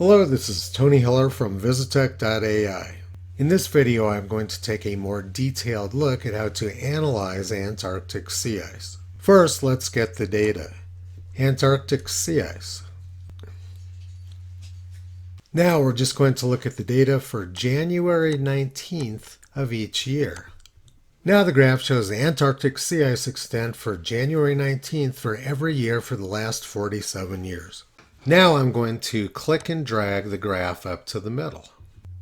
Hello, this is Tony Hiller from Visitech.ai. In this video, I'm going to take a more detailed look at how to analyze Antarctic sea ice. First, let's get the data. Antarctic sea ice. Now we're just going to look at the data for January 19th of each year. Now the graph shows the Antarctic sea ice extent for January 19th for every year for the last 47 years. Now I'm going to click and drag the graph up to the middle.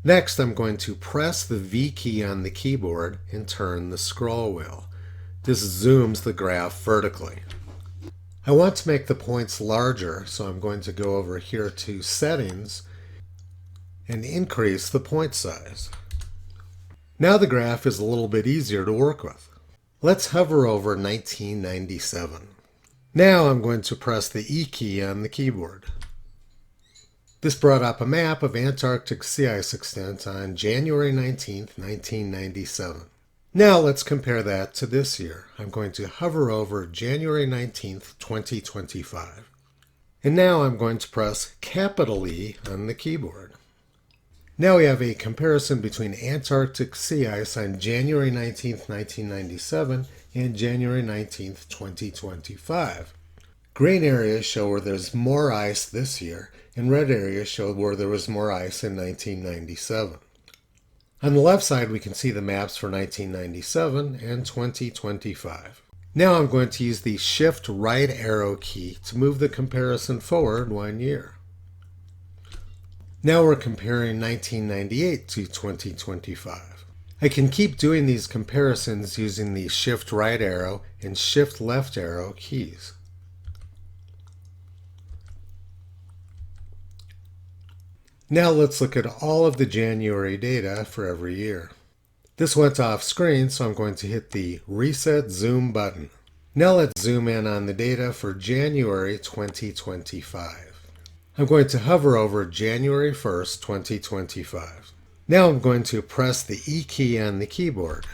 Next, I'm going to press the V key on the keyboard and turn the scroll wheel. This zooms the graph vertically. I want to make the points larger, so I'm going to go over here to Settings and increase the point size. Now the graph is a little bit easier to work with. Let's hover over 1997. Now I'm going to press the E key on the keyboard. This brought up a map of Antarctic sea ice extent on January 19th, 1997. Now let's compare that to this year. I'm going to hover over January 19th, 2025. And now I'm going to press capital E on the keyboard. Now we have a comparison between Antarctic sea ice on January 19th, 1997 and January 19th, 2025. Green areas show where there's more ice this year, and red areas show where there was more ice in 1997. On the left side, we can see the maps for 1997 and 2025. Now I'm going to use the Shift right arrow key to move the comparison forward 1 year. Now we're comparing 1998 to 2025. I can keep doing these comparisons using the Shift right arrow and Shift left arrow keys. Now let's look at all of the January data for every year. This went off screen, so I'm going to hit the Reset Zoom button. Now let's zoom in on the data for January 2025. I'm going to hover over January 1st, 2025. Now I'm going to press the E key on the keyboard.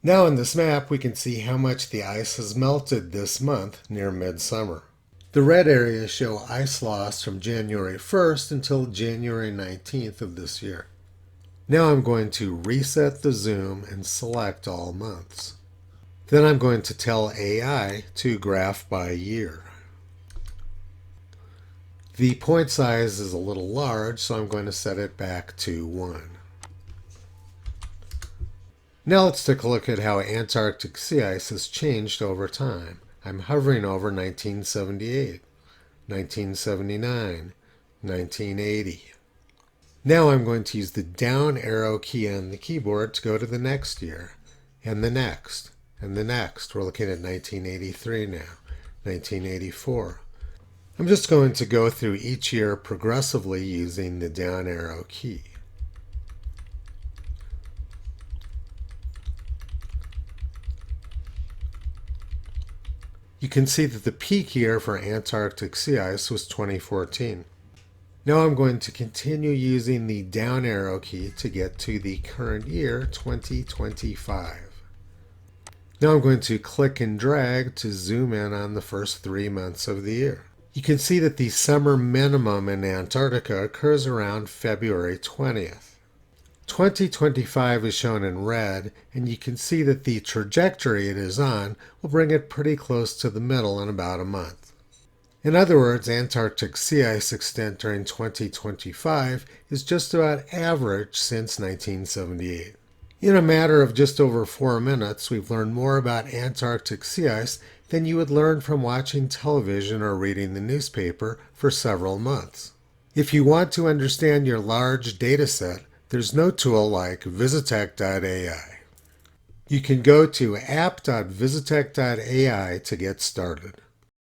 Now in this map we can see how much the ice has melted this month near midsummer. The red areas show ice loss from January 1st until January 19th of this year. Now I'm going to reset the zoom and select all months. Then I'm going to tell AI to graph by year. The point size is a little large, so I'm going to set it back to 1. Now let's take a look at how Antarctic sea ice has changed over time. I'm hovering over 1978, 1979, 1980. Now I'm going to use the down arrow key on the keyboard to go to the next year, and the next, and the next. We're looking at 1983 now, 1984. I'm just going to go through each year progressively using the down arrow key. You can see that the peak year for Antarctic sea ice was 2014. Now I'm going to continue using the down arrow key to get to the current year, 2025. Now I'm going to click and drag to zoom in on the first 3 months of the year. You can see that the summer minimum in Antarctica occurs around February 20th. 2025 is shown in red, and you can see that the trajectory it is on will bring it pretty close to the middle in about a month. In other words, Antarctic sea ice extent during 2025 is just about average since 1978. In a matter of just over 4 minutes, we've learned more about Antarctic sea ice than you would learn from watching television or reading the newspaper for several months. If you want to understand your large data set, there's no tool like Visitech.ai. You can go to app.visitech.ai to get started.